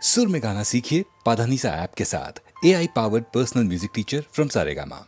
सुर में गाना सीखिए पाधानीसा ऐप के साथ। AI powered personal music teacher from Saregama.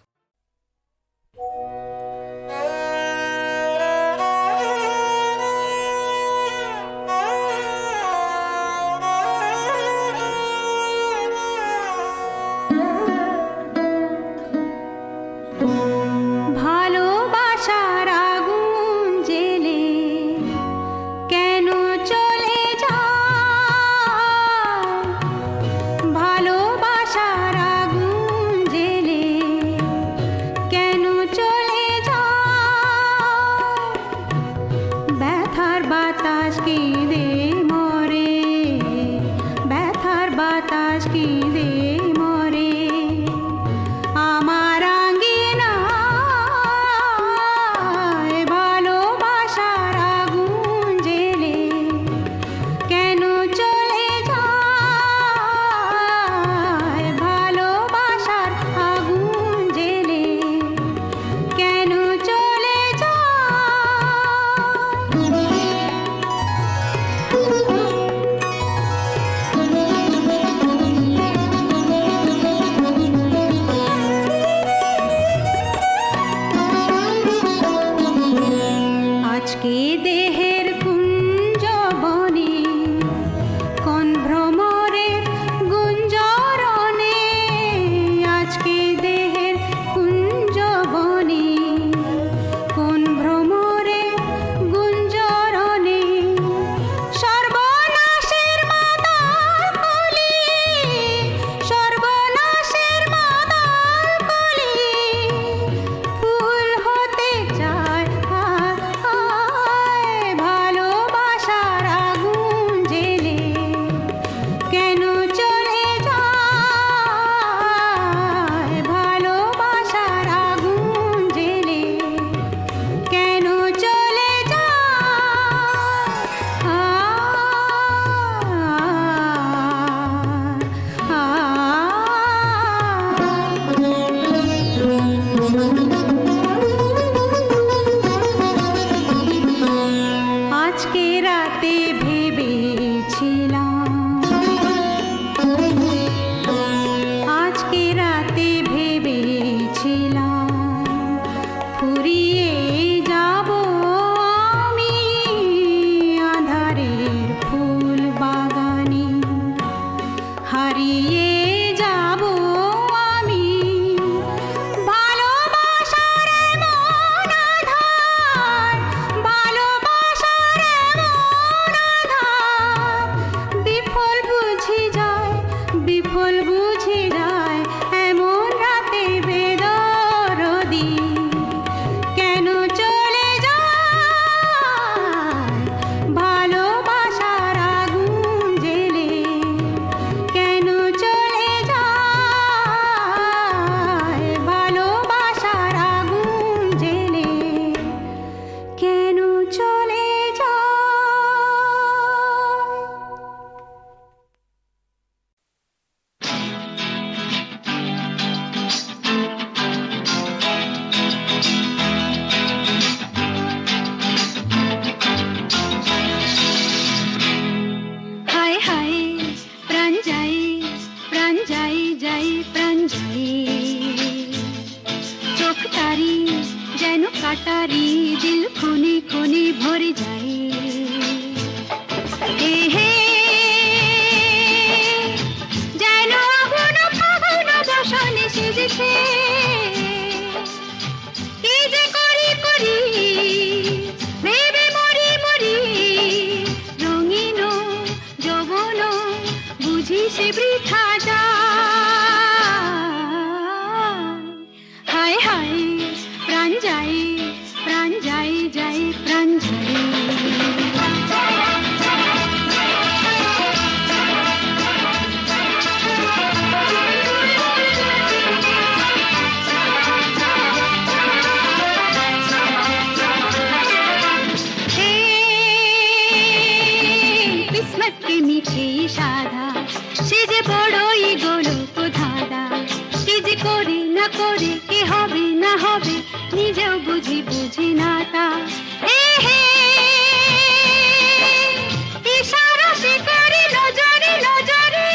ইশারা সে করে নজরে নজরে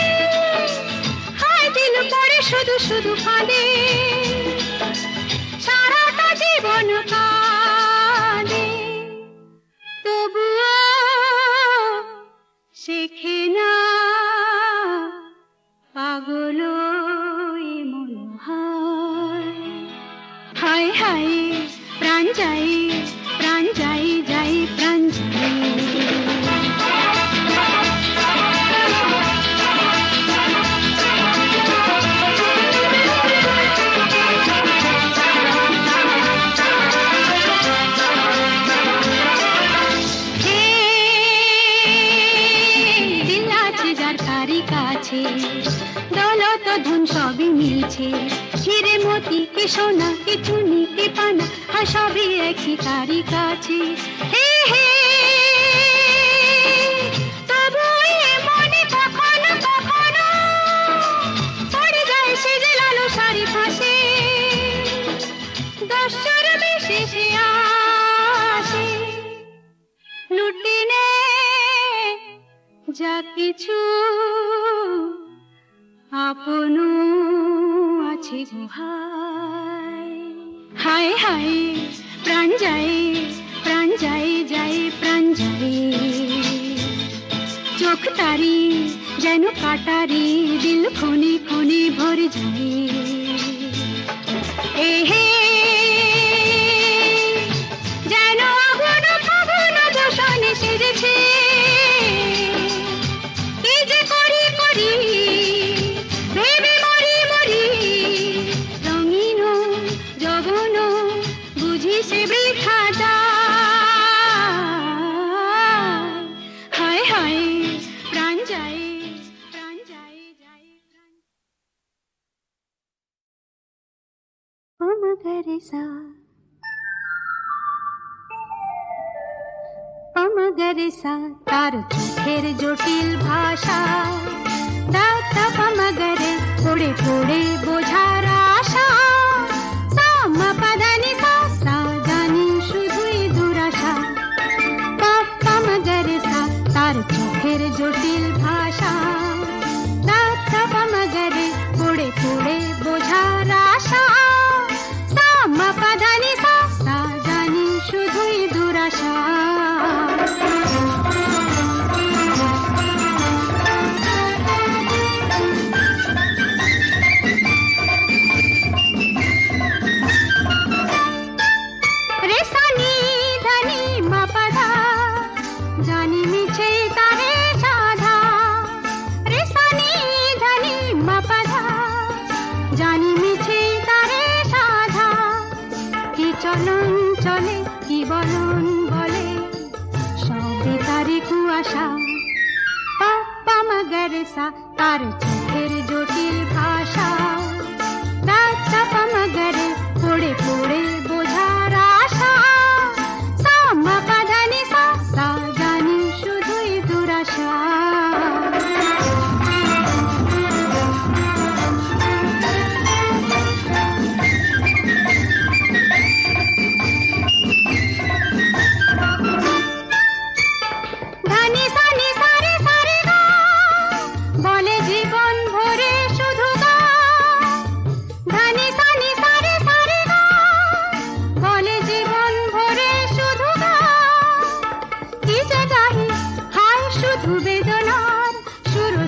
শুধু কাঁদে, সারাটা জীবন কাঁদে, তবুও শেখে না পাগলই মন হয়। হায় হায় প্রাণ যাই, প্রাণ যাই, যাই প্রাণ যাই। দৌলত ধন সবই মিলছে, হিরে মতি কে সোনা কে চুনি কে পানা, সবই একই তারি কাছে। হে হে তবু মনে কখনো কখনো পড়ে যায় সে যে লালসার ফাঁসে, দস্যুর বেশে সে আসে, লুটে নে যা কিছু আপন আছে ভাই। হায় হায় প্রাণ যাই, প্রাণ যাই, যাই প্রাণ যাই। চোখ তারি যেন কাটারি, দিল খনি খনি ভরে যায়। এ হে যেন আগুন ফাগুন দূষণে সেজেছে, কি যে করি করি ভেবে মরি মরি, রঙিন যৌবন বুঝি সে বৃথা যায়। হায় হায় প্রাণ যায়, প্রাণ যায়, যায় প্রাণ। পমগরেসা পমগরেসা তার চোখের জটিল ভাষা, দাতা পমগরে পড়ে পড়ে বোঝার আশা, সামা পাদানি সা সা জানি শুধুই দুরাশা। পমগরেসা তার চোখের জটিল ভাষা, দাতা পমগরে পড়ে পড়ে বোঝার আশা, সামা পাদানি সা সা জানি শুধুই দুরাশা। চলন চলে কি বলন বলে সবে তারে কুয়াশা। পমগরেসা তার চোখের জটিল ভাষা, দাতা পমগরে পড়ে পড়ে বোঝার আশা, সামা পাদানি সা সা জানি শুধুই দুরাশা।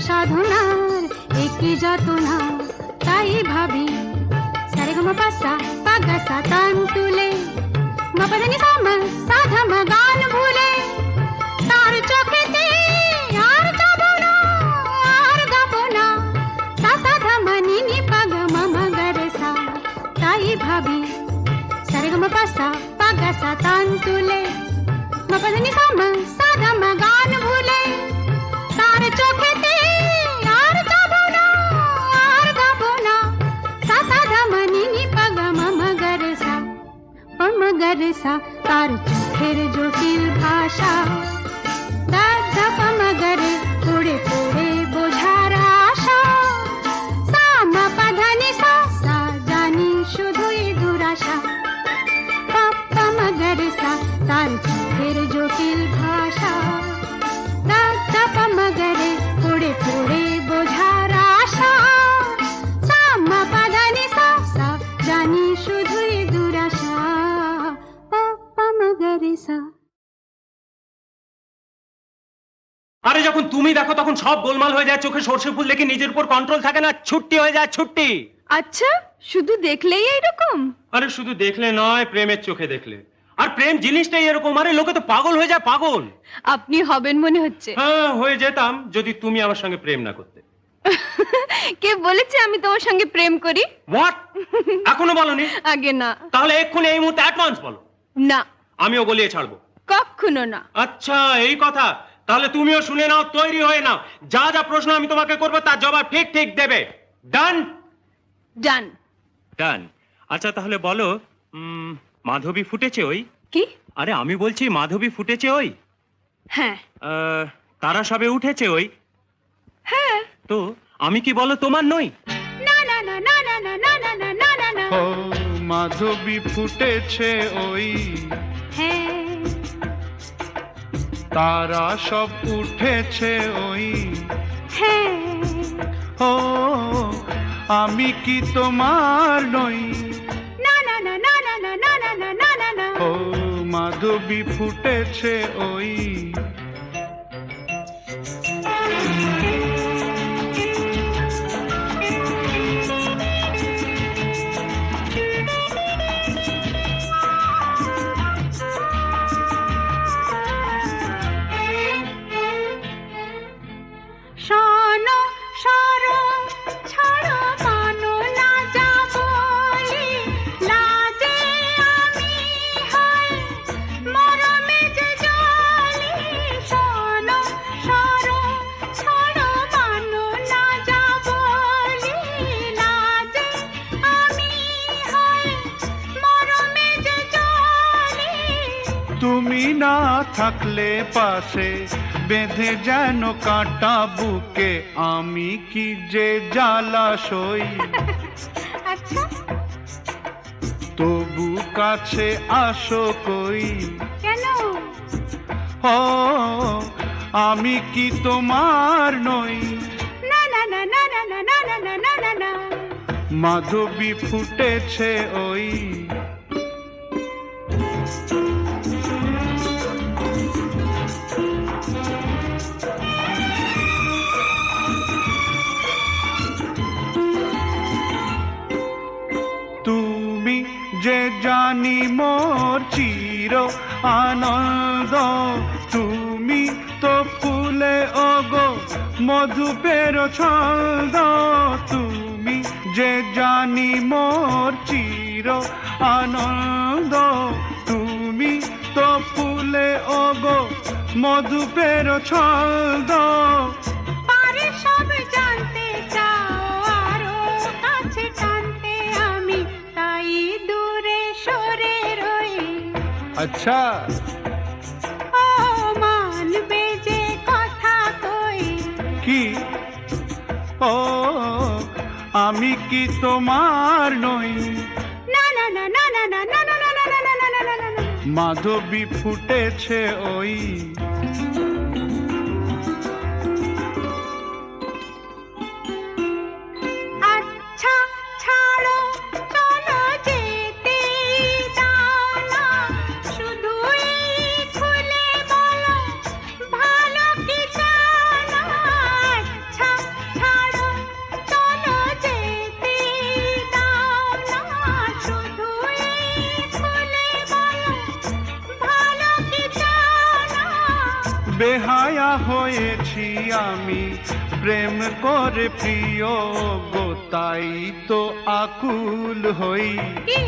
সাধনার একই যাতনা, তাই ভাবি সারে গা মা পা সা পা গা সা তান তুলে, মা পা ধা নি সা মা সা ধা মা গান ভুলে, তার চোখেতে আর যাবো না আর গাবো না, সা সা ধা মা নি নি পা গা মা মা গা রে সা। তাই ভাবি সারে গা মা পা গা সা তান তুলে, মা পা ধা নি সা মা ধা মা গান ভুলে, তার চোখেতে আর যাবো না আর গাবো না, সা সা ধা মা নি নি পা গা মা মা গা রে সা। পমগরেসা তার চোখের জটিল ভাষা, দাদা পমগরে পড়ে পড়ে বোঝার আশা, সামা পাধানি সা সা জানি শুধুই দুরাশা। পমগরেসা তার যখন তুমি দেখো তখন সব গোলমাল হয়ে যায়, চোখে সর্ষে ফুল দেখে নিজের উপর কন্ট্রোল থাকে না, ছুট্টি হয়ে যায় ছুট্টি। আচ্ছা, শুধু দেখলেই এইরকম? আরে শুধু দেখলে নয়, প্রেমের চোখে দেখলে। আর প্রেম জিনিসটাই এরকম, আরে লোকে তো পাগল হয়ে যায়, পাগল। আপনি হবেন মনে হচ্ছে। হ্যাঁ, হয়ে যেতাম যদি তুমি আমার সঙ্গে প্রেম না করতে। কে বলেছে আমি তোমার সঙ্গে প্রেম করি? হোয়াট? এখনো বলনি? আগে না। তাহলে এক্ষুনি এই মুহূর্তে অ্যাডভান্স বলো। না, আমিও গলিয়ে ছাড়বো। কখনো না। আচ্ছা এই কথা, তাহলে তুমিও শুনে নাও, তৈরি হয়ে নাও। যা যা প্রশ্ন আমি তোমাকে করবো তার জবাব ঠিক ঠিক দেবে। ডান? ডান। ডান। আচ্ছা তাহলে বলো, মাধবী ফুটেছে ওই? কি? আরে আমি বলছি মাধবী ফুটেছে ওই? হ্যাঁ। তারা সবে উঠেছে ওই? হ্যাঁ। তো আমি কি বলো তোমার নই? না না না না না না না না না না না না। ও মাধবী ফুটেছে ওই, হ্যাঁ। তারা সব উঠেছে ওই। হ্যাঁ। ও আমি কি তোমার নই? না না না না না না না না না না না না। ও মাধবী ফুটেছে ওই। শোনো সরো ছাড়ো মানো না যা বলি, লাজে আমি হই মরমে যে জলি। শোনো সরো ছাড়ো মানো না যা বলি, লাজে আমি হই মরমে যে জলি। তুমি না থাকলে পাশে বেঁধে যেন কাঁটা বুকে, আমি কি যে জ্বালা সই। আচ্ছা, তবু কাছে আসো কই। কেন? ও আমি কি তোমার নই? না না না না না না না না না না না না। মাধবী ফুটেছে ওই। তুমি যে জানি মোর চির আনন্দ, তুমি তো ফুলে ওগো মধুপের ছন্দ। তুমি যে জানি মোর চির আনন্দ, তুমি তো ফুলে ওগো মধুপের ছন্দ। পারে সব জানতে চাও আরো কাছে টানতে, আমি তাই দূরে সরে রই। আচ্ছা ও মানবে যে কথা কই। কি? ও আমি কি তোমার নই? না না না না না না না না না না না না না না না। মাধবী ফুটেছে ওই। আচ্ছা ছাড়ো চলো যেতে দাও না, শুধুই খুলে বলো ভালো কি চাও না। আচ্ছা ছাড়ো চলো যেতে দাও না, শুধুই খুলে বলো ভালো কি চাও না। বেহায়া হয়েছি আমি প্রেম করে প্রিয় গো, তাই তো আকুল হই। কি?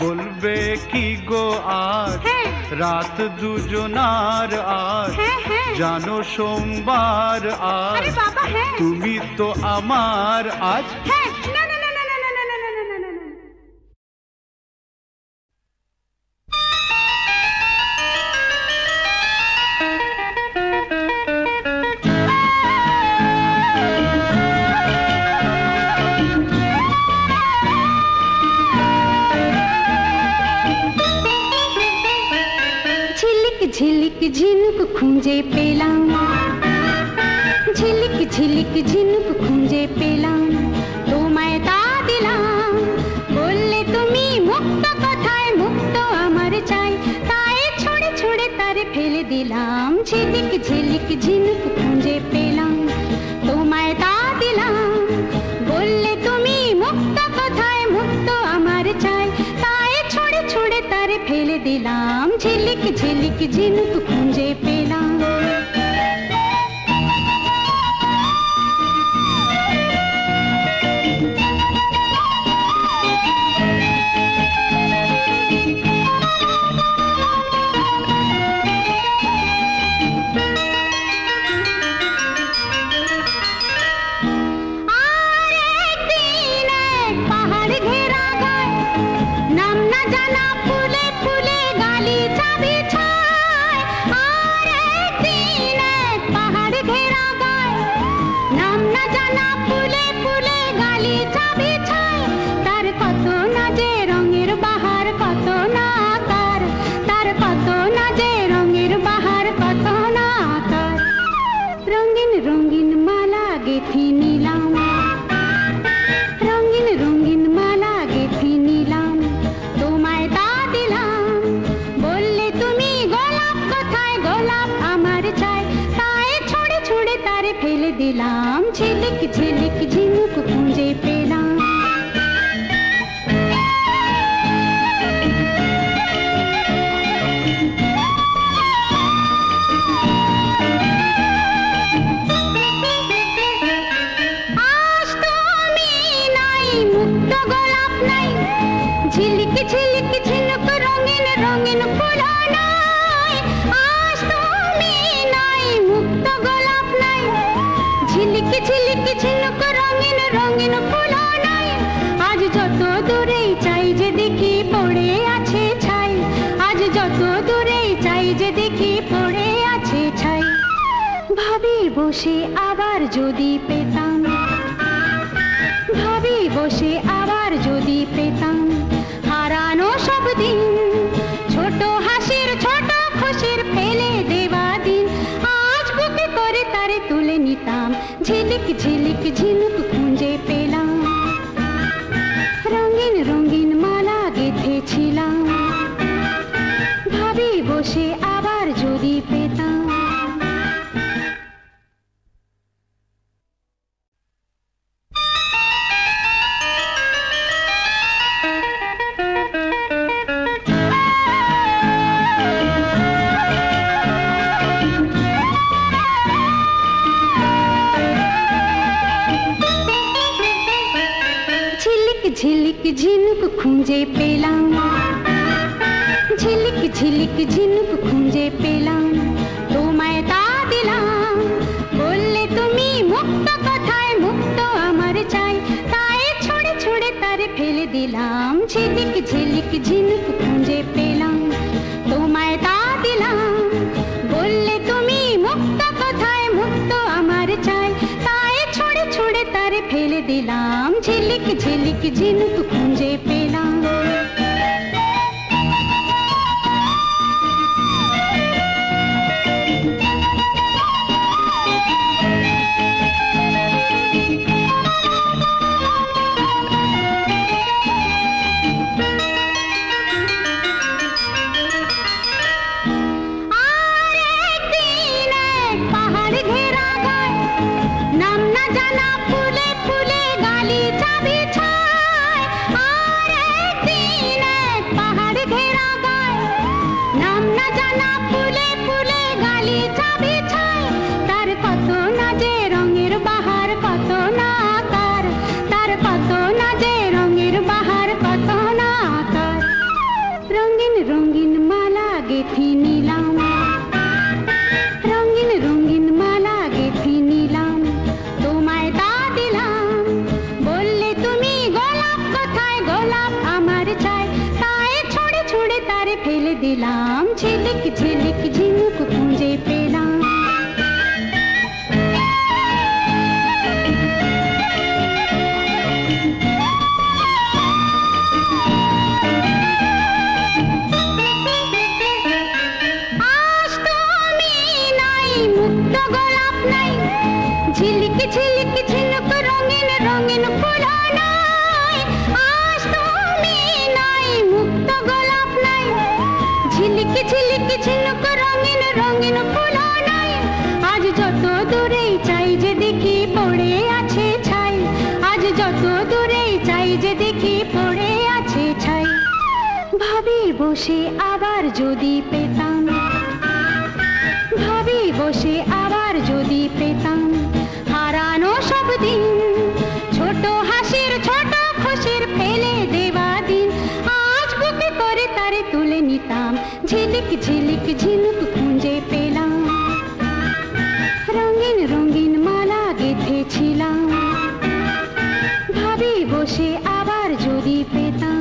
বলবে কি গো আজ হ্যাঁ। রাত দুজনার আজ, হ্যাঁ হ্যাঁ। জানো সোমবার আজ, আরে বাবা হ্যাঁ। তুমি তো আমার আজ। হ্যাঁ, না না না না না না না না না না না না। ঝিলিক ঝিলিক ঝিনুক খুঁজে পেলাম, ঝিলিক ঝিলিক ঝিনুক খুঁজে পেলাম, তোমায় তা দিলাম। বললে তুমি মুক্ত কথায় মুক্ত আমার চাই, তাই ছুঁড়ে ছুঁড়ে তারে ফেলে দিলাম। ঝিলিক ঝিলিক ঝিনুক খুঁজে দিলাম ঝিলিক ঝিলিক ঝিনুক খুঁজে পেলাম রঙিন মালা গেথি নিলাম রঙিন রঙিন মালা গেথি নিলাম তোমায় তা দিলাম বললে তুমি গোলাপ কোথায় গোলাপ আমার চাই তাই ছুঁড়ে ছুঁড়ে তারে ফেলে দিলাম ঝিলিক ঝিলিক ঝিনুক খুঁজে পেলাম ঝিলিক ঝিলিক ঝিনুক রঙিন রঙিন ফুল নাই আজ তুমি নাই মুক্ত গোলাপ নাই ঝিলিক ঝিলিক ঝিনুক রঙিন রঙিন ফুল নাই আজ যত দূরেই চাই যে দেখি পড়ে আছে ছাই আজ যত দূরেই চাই যে দেখি পড়ে আছে ছাই ভাবি বসে আবার যদি পেতাম ভাবি বসে আবার যদি পেতাম হারানো সব দিন ছোট হাসির ছোট খুশির ফেলে দেওয়া দিন আজ বুকে করে তারে তুলে নিতাম ঝিলিক ঝিলিক ঝিনুক খুঁজে পেলাম রঙিন রঙিন মালা গেঁথেছিলাম ভাবি বসে আবার যদি পেতাম ঝিলিক ঝিনুক খুঁজে পেলাম ঝিলিক ঝিলিক ঝিনুক খুঁজে পেলাম তোমায় তা দিলাম বললে তুমি মুক্ত কোথায় মুক্ত আমার চাই তাই ছুঁড়ে ছুঁড়ে তারে ফেলে দিলাম ঝিলিক ঝিলিক ঝিনুক খুঁজে পেলাম তোমায় তা দিলাম বললে তুমি মুক্ত কোথায় মুক্ত আমার চাই তাই ছুঁড়ে ছুঁড়ে তারে ফেলে দিলাম ঝিলিক ঝিলিক ঝিনুক খুঁজে পেলাম রঙিন মালা গেথি নিলাম রঙিন রঙিন মালা গেথি নিলাম তোমায় তা দিলাম বললে তুমি গোলাপ কোথায় গোলাপ আমার চাই তাই ছুঁড়ে ছুঁড়ে তারে ফেলে দিলাম ঝিলিক ঝিলিক ঝিনুক খুঁজে পেলাম ঝিলিক ঝিলিক ঝিনুক রঙিন রঙিন ফুল নাই আজ তুমি নাই মুক্ত গোলাপ নাই ঝিলিক ঝিলিক ঝিনুক রঙিন রঙিন ফুল বসে আবার যদি পেতাম, ভাবি বসে আবার যদি পেতাম হারানো সব দিন, ছোট হাসির ছোট খুশির ফেলে দেওয়া দিন, আজ বুকে করে তারে তুলে নিতাম, ঝিলিক ঝিলিক ঝিনুক খুঁজে পেলাম, রঙিন রঙিন মালা গেঁথেছিলাম, ভাবি বসে আবার যদি পেতাম।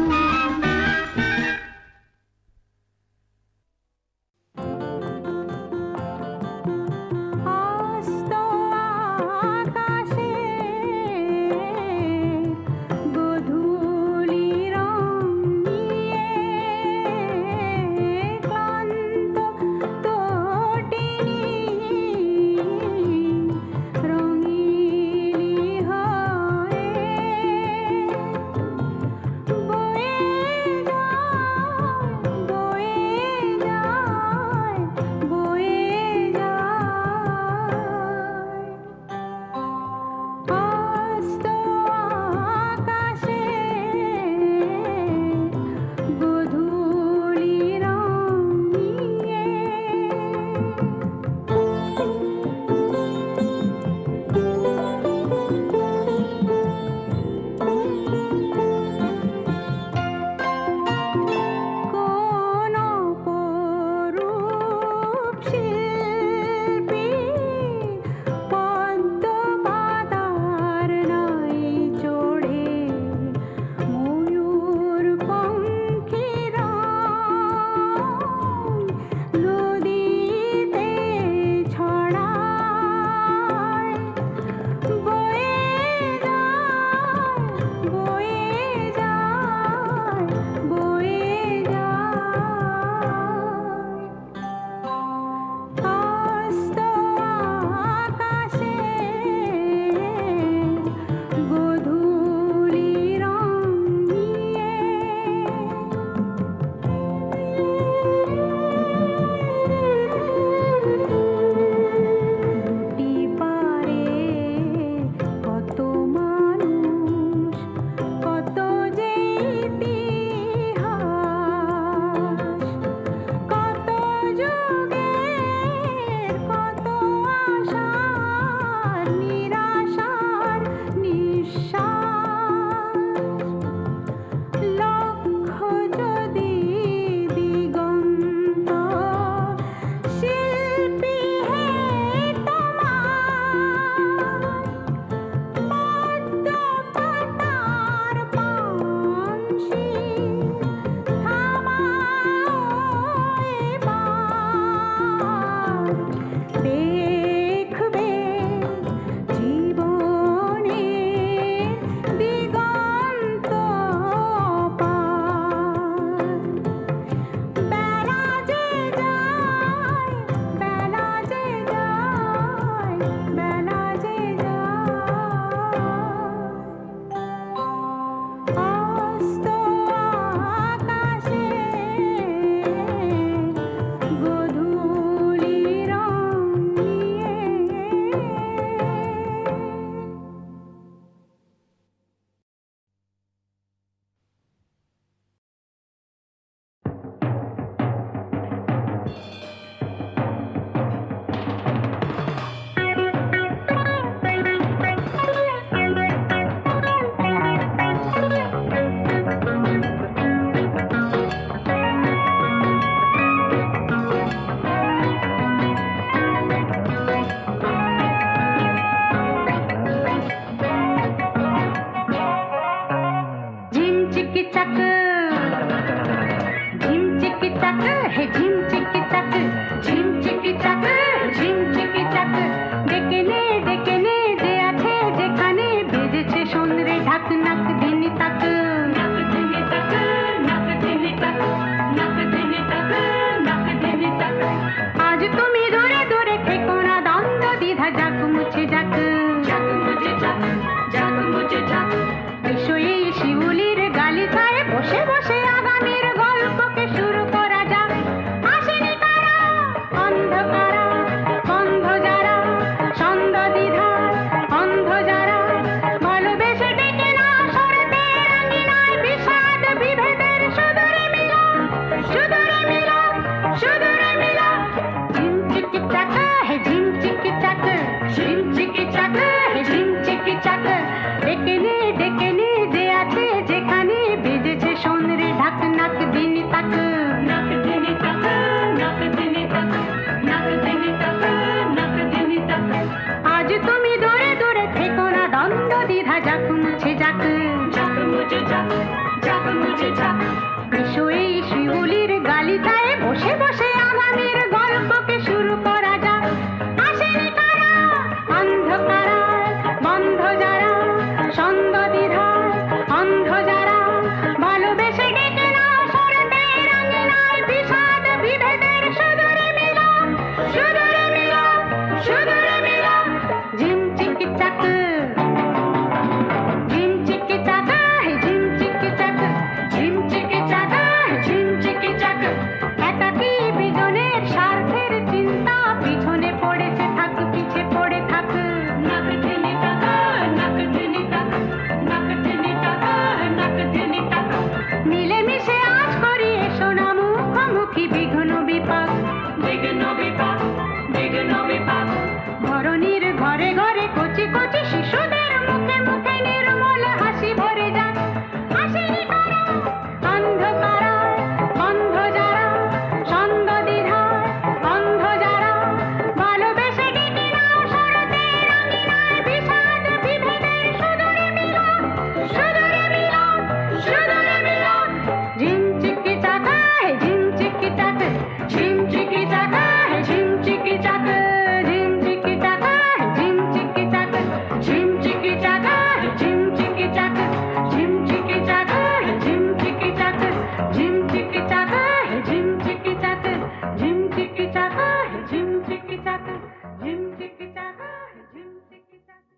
অন্ধ যারা ভালোবেসে ডেকে না সরে যাক মুছে যাক এসো এই শিউলির গালিটায় বসে বসে আগামীর গল্পকে শুরু করা যাক। আসেনি কারা অন্ধকারা বন্ধ যারা সন্দ দ্বিধায় অন্ধ যারা ভালোবেসে ডেকে নাও শরতে রঙিনায় বিষাদ বিভেদের সুদূরে মিলন সুদূরে মিলন সুদূরে মিলন ঝিমচিকি চাক ঝিমচিকি চাক ঝিমচিকি চাক ঝিমচিকি চাক ঝিমচিকি চাক একাকী বিজনের স্বার্থের চিন্তা পিছনে পড়েছে থাক পিছে পড়ে থাক নাক টেনে টাকা নাক টেনে টাকা নাক টেনে টাকা নাক টেনে টাকা মিলেমিশে আজ করি এসো না মুখোমুখি বিঘ্ন বিপাক বিঘ্ন বিপাক বিঘ্ন বিপাক ধরণীর ঘরে ঘরে কচি কচি শিশুদের মুখে মুখে নির্মল হাসি ভরে যাক। আসেনি কারা অন্ধকারায় বন্ধ যারা সন্দ দ্বিধায় অন্ধ যারা ভালোবেসে ডেকে নাও শরতে রঙিনায় বিষাদ বিভেদের সুদূরে মিলন সুদূরে মিলন সুদূরে মিলন ঝিমচিকি চাকা ঝিমচিকি চাকা ঝিমচিকি চাকা ঝিমচিকি চাকা ঝিমচিকি চাকা ঝিমচিকি চাকা ঝিমচিকি চাকা ঝিমচিকি চাকা ঝিমচিকি চাকা ঝিমচিকি চাকা ঝিমচিকি চাকা ঝিমচিকি চাকা ঝিমচিকি চাকা ঝিমচিকি চাকা ঝিমচিকি চাকা ঝিমচিকি চাকা।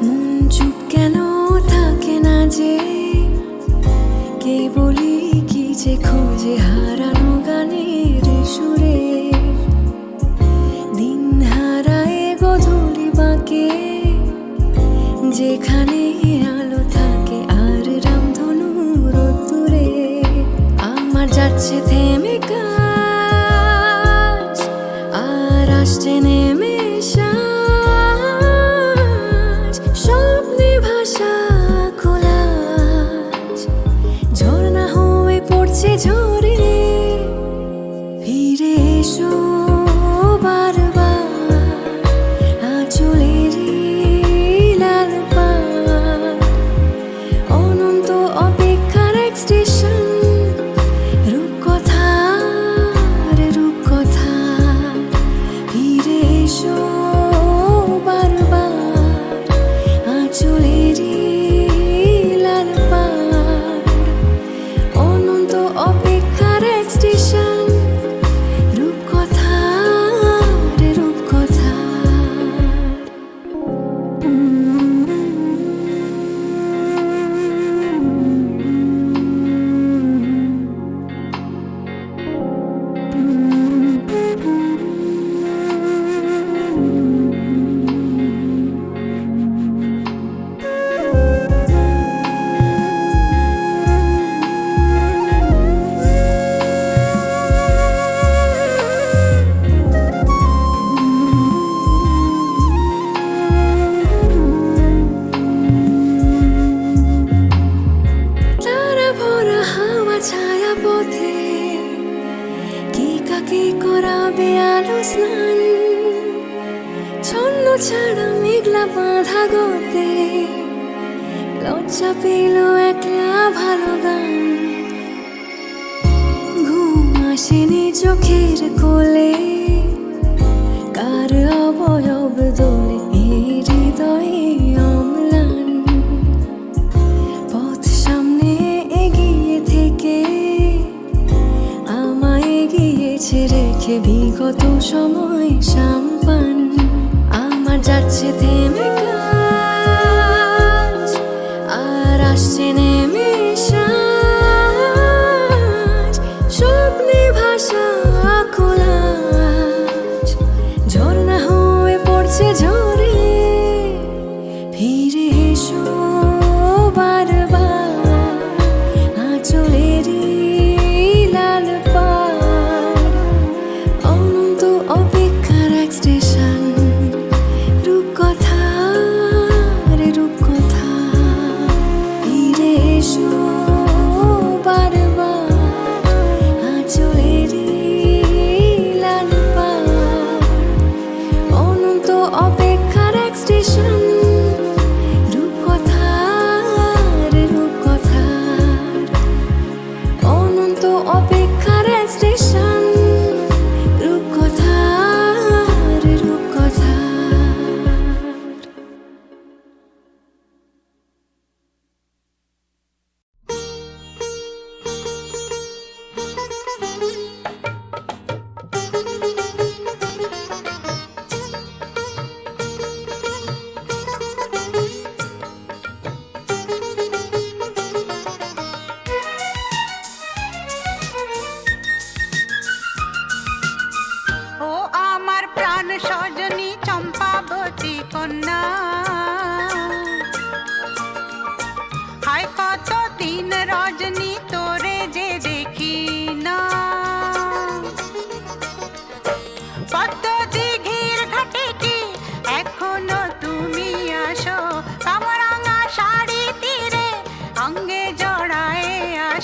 মন চুপ কেন থাকে না যে কে বলি কি যে খোঁজে হারানো গানের সুরে দিন হারায় গধূলি বাঁকে যেখানে আলো থাকে আর রামধনু রোদ্দুরে আমার যাচ্ছে থেমে কাজ আর আসছে নেমে সাজ স্বপ্নে ভাষা খোলাজ ঝর্ণা হয়ে পড়ছে ঝরে ফিরে এসো বারবার আঁচলেরই লাল পাড় অনন্ত অপেক্ষার এক স্টেশন রূপকথার রূপকথা ফিরে এসো বারবার আঁচলেরই লাল পাড় অনন্ত অপেক্ষার এক স্টেশন রূপকথার রূপকথা। তারা ভরা হাওয়া ছায়া পথে কে কাকে করাবে আলো স্নান ছন্ন ছাড়া মেঘলা বাঁধা গতে লজ্জা পেল একলা ভালো গান ঘুম আসেনি চোখের কোলে কার অবয়ব দোলে এই হৃদয়ে অম্লান পথ সামনে এগিয়ে থেকে আমায় এগিয়েছে রেখে বিগত সময় সাম্পান আমার যাচ্ছে থেমে কাজ আর আসছে নেমে সাজ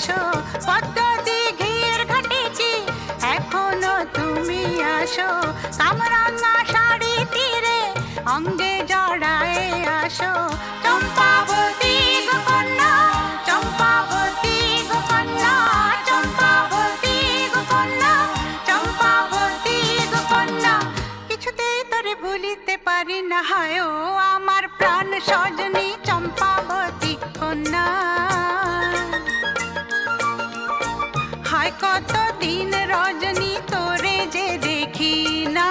আসো পদ্ম দিঘির ঘাটে কি এখনো তুমি আসো কামরাঙা শাড়ি তীরে অঙ্গে জড়ায়ে আসো চম্পাবতী গো কন্যা চম্পাবতী গো কন্যা চম্পাবতী গো কন্যা চম্পাবতী গো কন্যা কিছুতেই তোরে ভুলিতে পারি না হায় ও আমার প্রাণ সজনী চম্পাবতী কন্যা হায় কত দিন রজনী তোরে যে দেখি না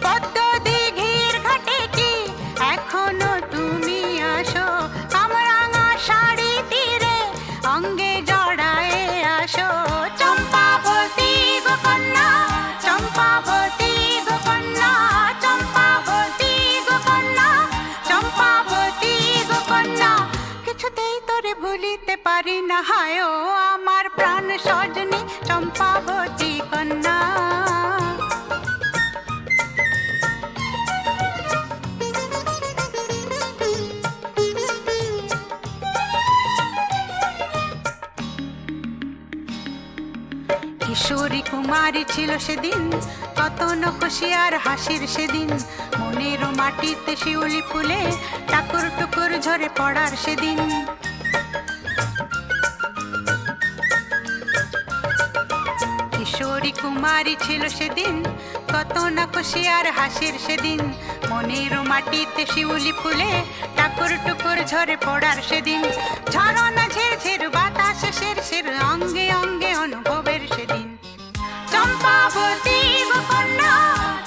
পদ্ম দিঘির ঘাটে কি এখনো তুমি আসো কামরাঙা শাড়ি তীরে অঙ্গে জড়ায়ে আসো চম্পাবতী গো কন্যা চম্পাবতী গো কন্যা চম্পাবতী গো কন্যা চম্পাবতী গো কন্যা কিছুতেই তোরে ভুলিতে পারি না হায় ও আমার প্রাণ সজনী চম্পাবতী কন্যা কিশোরী কুমারী ছিল সেদিন কত নখসি আর হাসির সেদিন মনের মাটিতে শিউলি ফুলে টাকুর টুকুর ঝরে পড়ার সেদিন কিশোরী কুমারী ছিল সেদিন কত নখসি আর হাসির সেদিন মনের মাটিতে শিউলি ফুলে টাকুর টুকুর ঝরে পড়ার সেদিন ঝরনা ঝিরঝির বাতাস শিরশির অঙ্গে অঙ্গে অনুভবের সেদিন চম্পাবতী গো কন্যা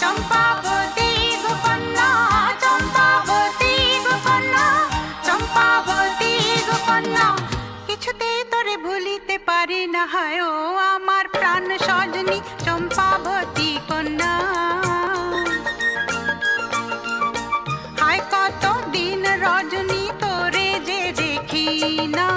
চম্পাবতী গো কন্যা চম্পাবতী গো কন্যা চম্পাবতী গো কন্যা কিছুতেই তোরে ভুলিতে পারি না হায় ও আমার প্রাণ সজনী চম্পাবতী কন্যা হায় কত দিন রজনী তোরে যে দেখি না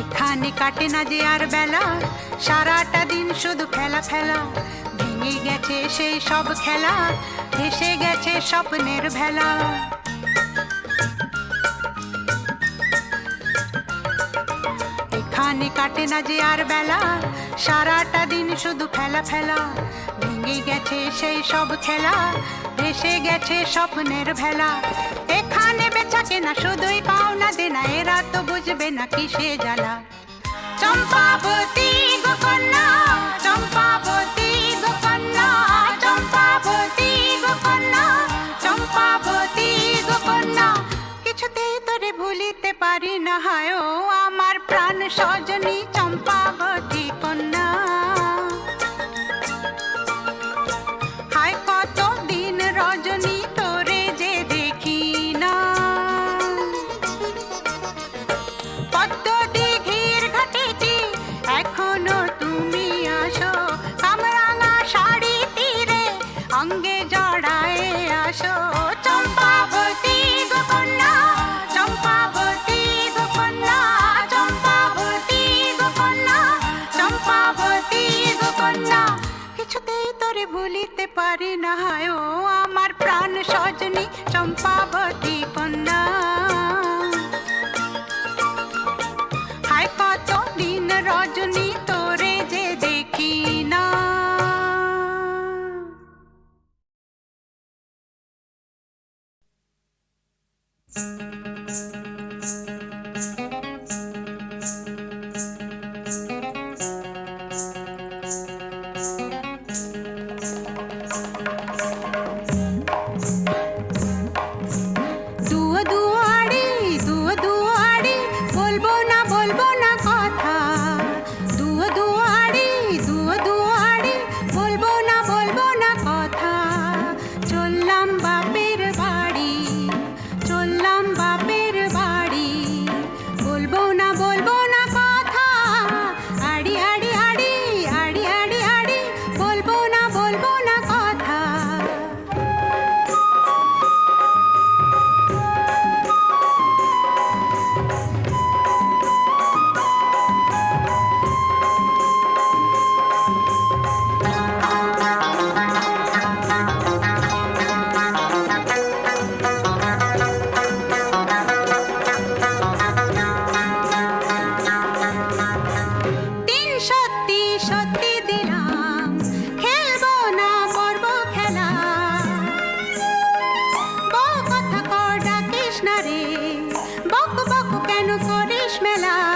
এখানে কাটে না যে আর বেলা সারাটা দিন শুধু খেলা খেলা ভেঙে গেছে সেই সব খেলা ভেসে গেছে স্বপ্নের ভেলা এখানে কাটে না যে আর বেলা সারাটা দিন শুধু খেলা ফেলা ভেঙে গেছে সেই সব খেলা ভেসে গেছে স্বপ্নের ভেলা এখানে বেচা কেনা শুধুই পাওনা দেনা এরা তো বুঝবে না কিসে জ্বালা চম্পাবতী গো কন্যা চম্পাবতী গো কন্যা চম্পাবতী গো কন্যা চম্পাবতী গো কন্যা কিছুতেই তোরে ভুলিতে পারি না হায় ও আমার প্রাণ সজনী চম্পাবতী কন্যা হায় কত দিন রজনী তোরে যে দেখি না পদ্ম দিঘির ঘাটে কি এখনো তুমি আসো কামরাঙা শাড়ি তীরে অঙ্গে জড়ায়ে আসো চম্পাবতী গো কন্যা চম্পাবতী গো কন্যা চম্পাবতী গো কন্যা চম্পাবতী গো কন্যা কিছুতেই তোরে ভুলিতে পারি না হায় ও আমার প্রাণ সজনী চম্পাবতী কন্যা হায় কত দিন রজনী তোরে যে দেখি না দুয়ো দুয়ো কেন করিস মেলা